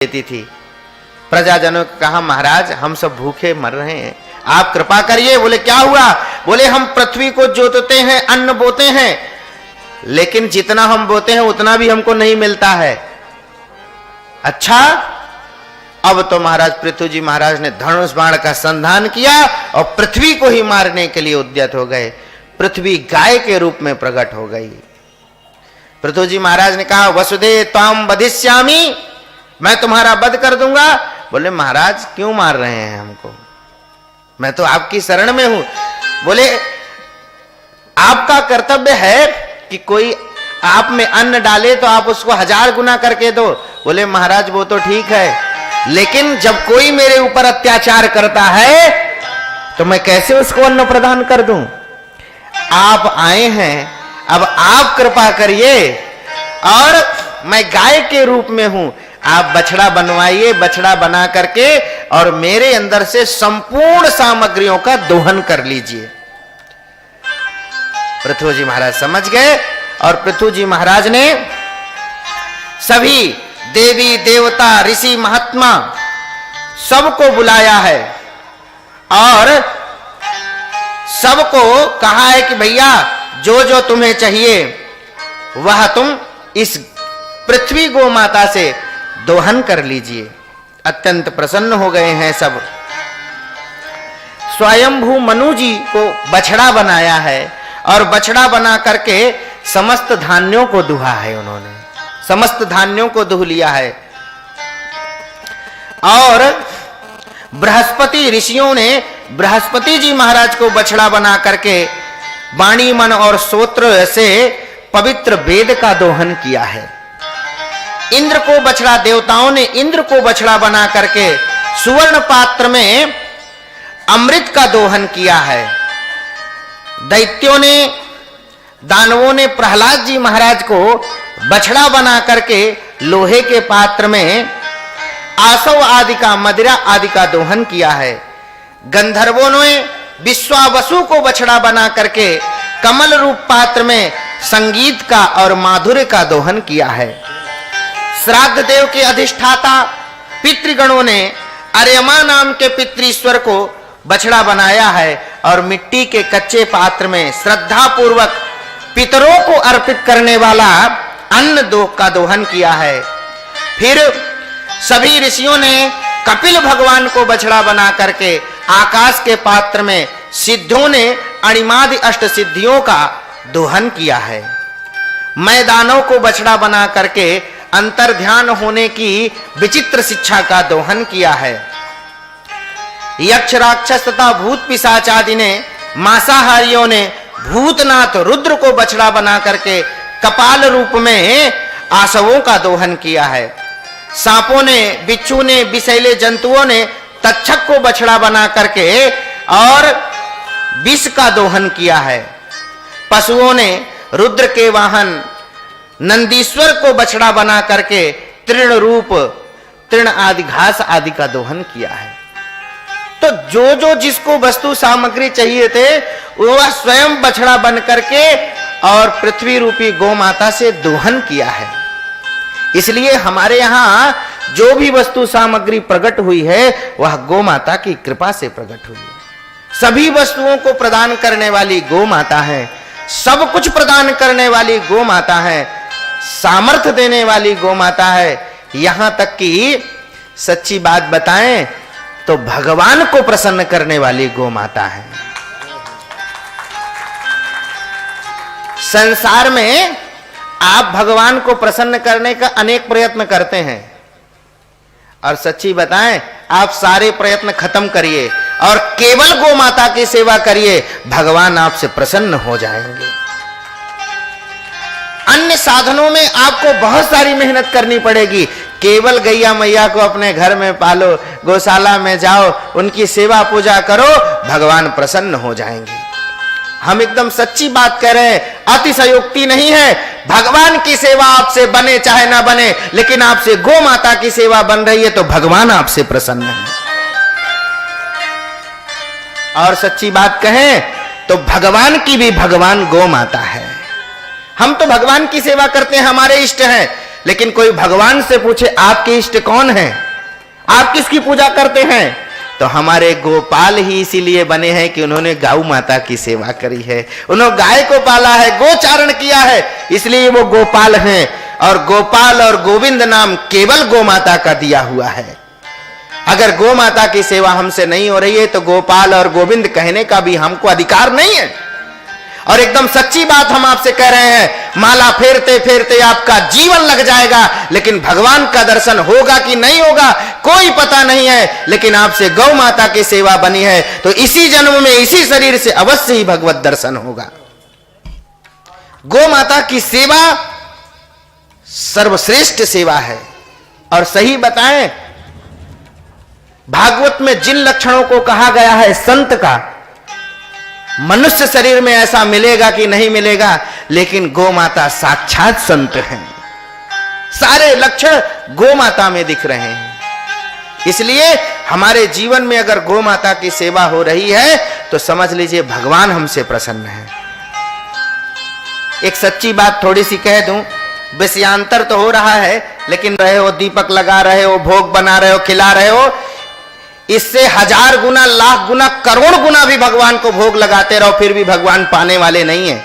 देती थी। प्रजाजनों ने कहा, महाराज हम सब भूखे मर रहे हैं, आप कृपा करिए। बोले क्या हुआ? बोले हम पृथ्वी को जोतते हैं, अन्न बोते हैं, लेकिन जितना हम बोते हैं उतना भी हमको नहीं मिलता है। अच्छा, अब तो महाराज पृथ्वी जी महाराज ने धनुष बाण का संधान किया और पृथ्वी को ही मारने के लिए उद्यत हो गए। पृथ्वी गाय के रूप में प्रकट हो गई। पृथ्वी जी महाराज ने कहा, वसुदेव त्वाम वधिष्यामि, मैं तुम्हारा वध कर दूंगा। बोले महाराज क्यों मार रहे हैं हमको, मैं तो आपकी शरण में हूं। बोले आपका कर्तव्य है कि कोई आप में अन्न डाले तो आप उसको 1000 गुना करके दो। बोले महाराज वो तो ठीक है, लेकिन जब कोई मेरे ऊपर अत्याचार करता है तो मैं कैसे उसको अन्न प्रदान कर दूं? आप आए हैं, अब आप कृपा करिए और मैं गाय के रूप में हूं, आप बछड़ा बनवाइए, बछड़ा बना करके और मेरे अंदर से संपूर्ण सामग्रियों का दोहन कर लीजिए। पृथ्वी जी महाराज समझ गए और पृथ्वी जी महाराज ने सभी देवी देवता ऋषि महात्मा सबको बुलाया है और सबको कहा है कि भैया जो जो तुम्हें चाहिए वह तुम इस पृथ्वी गो माता से दोहन कर लीजिए। अत्यंत प्रसन्न हो गए हैं सब। स्वयंभू मनु जी को बछड़ा बनाया है और बछड़ा बना करके समस्त धान्यों को दुहा है, उन्होंने समस्त धान्यों को दुह लिया है। और बृहस्पति ऋषियों ने बृहस्पति जी महाराज को बछड़ा बना करके वाणी मन और सूत्र से पवित्र वेद का दोहन किया है। इंद्र को बछड़ा, देवताओं ने इंद्र को बछड़ा बना करके सुवर्ण पात्र में अमृत का दोहन किया है। दैत्यों ने, दानवों ने प्रहलाद जी महाराज को बछड़ा बना करके लोहे के पात्र में आसव आदि का, मदिरा आदि का दोहन किया है। गंधर्वों ने विश्वावसु को बछड़ा बना करके कमल रूप पात्र में संगीत का और माधुर्य का दोहन किया है। श्राद्ध देव के अधिष्ठाता पितृगणों ने अर्यमा नाम के पितृश्वर को बछड़ा बनाया है और मिट्टी के कच्चे पात्र में श्रद्धा पूर्वक पितरों को अर्पित करने वाला अन्न का दोहन किया है। फिर सभी ऋषियों ने कपिल भगवान को बछड़ा बना करके आकाश के पात्र में सिद्धों ने अणिमादि अष्ट सिद्धियों का दोहन किया है। मैदानों को बछड़ा बना करके अंतर ध्यान होने की विचित्र शिक्षा का दोहन किया है। यक्ष राक्षस तथा भूत पिशाच आदि ने, मांसाहारियों ने भूतनाथ रुद्र को बछड़ा बना करके कपाल रूप में आसवों का दोहन किया है। सांपों ने, बिच्छू ने, विषैले जंतुओं ने तक्षक को बछड़ा बना करके और विष का दोहन किया है। पशुओं ने रुद्र के वाहन नंदीश्वर को बछड़ा बना करके तृण रूप, तृण आदि घास आदि का दोहन किया है। तो जो जो जिसको वस्तु सामग्री चाहिए थे वह स्वयं बछड़ा बन करके और पृथ्वी रूपी गौ माता से दोहन किया है। इसलिए हमारे यहाँ जो भी वस्तु सामग्री प्रकट हुई है वह गौ माता की कृपा से प्रकट हुई है। सभी वस्तुओं को प्रदान करने वाली गौ माता है, सब कुछ प्रदान करने वाली गौ माता है, सामर्थ्य देने वाली गौ माता है। यहां तक कि सच्ची बात बताएं तो भगवान को प्रसन्न करने वाली गौ माता है। संसार में आप भगवान को प्रसन्न करने का अनेक प्रयत्न करते हैं और सच्ची बताएं आप सारे प्रयत्न खत्म करिए और केवल गौ माता की सेवा करिए, भगवान आपसे प्रसन्न हो जाएंगे। अन्य साधनों में आपको बहुत सारी मेहनत करनी पड़ेगी। केवल गैया मैया को अपने घर में पालो, गौशाला में जाओ, उनकी सेवा पूजा करो, भगवान प्रसन्न हो जाएंगे। हम एकदम सच्ची बात कह रहे हैं, अतिशयोक्ति नहीं है। भगवान की सेवा आपसे बने चाहे ना बने, लेकिन आपसे गौ माता की सेवा बन रही है तो भगवान आपसे प्रसन्न है। और सच्ची बात कहें तो भगवान की भी भगवान गौ माता है। हम तो भगवान की सेवा करते हैं, हमारे इष्ट हैं, लेकिन कोई भगवान से पूछे आपके इष्ट कौन है, आप किसकी पूजा करते हैं, तो हमारे गोपाल ही इसीलिए बने हैं कि उन्होंने गौ माता की सेवा करी है, उन्होंने गाय को पाला है, गोचारण किया है, इसलिए वो गोपाल हैं। और गोपाल और गोविंद नाम केवल गौ माता का दिया हुआ है। अगर गौ माता की सेवा हमसे नहीं हो रही है तो गोपाल और गोविंद कहने का भी हमको अधिकार नहीं है। और एकदम सच्ची बात हम आपसे कह रहे हैं, माला फेरते फेरते आपका जीवन लग जाएगा, लेकिन भगवान का दर्शन होगा कि नहीं होगा कोई पता नहीं है। लेकिन आपसे गौ माता की सेवा बनी है तो इसी जन्म में इसी शरीर से अवश्य ही भगवत दर्शन होगा। गौ माता की सेवा सर्वश्रेष्ठ सेवा है। और सही बताएं, भागवत में जिन लक्षणों को कहा गया है संत का, मनुष्य शरीर में ऐसा मिलेगा कि नहीं मिलेगा, लेकिन गौ माता साक्षात संत हैं। सारे लक्षण गौ माता में दिख रहे हैं। इसलिए हमारे जीवन में अगर गौ माता की सेवा हो रही है तो समझ लीजिए भगवान हमसे प्रसन्न है। एक सच्ची बात थोड़ी सी कह दूं, विषयांतर तो हो रहा है, लेकिन रहे हो दीपक लगा रहे हो, भोग बना रहे हो, खिला रहे हो, इससे 1000 गुना, लाख गुना, करोड़ गुना भी भगवान को भोग लगाते रहो, फिर भी भगवान पाने वाले नहीं है।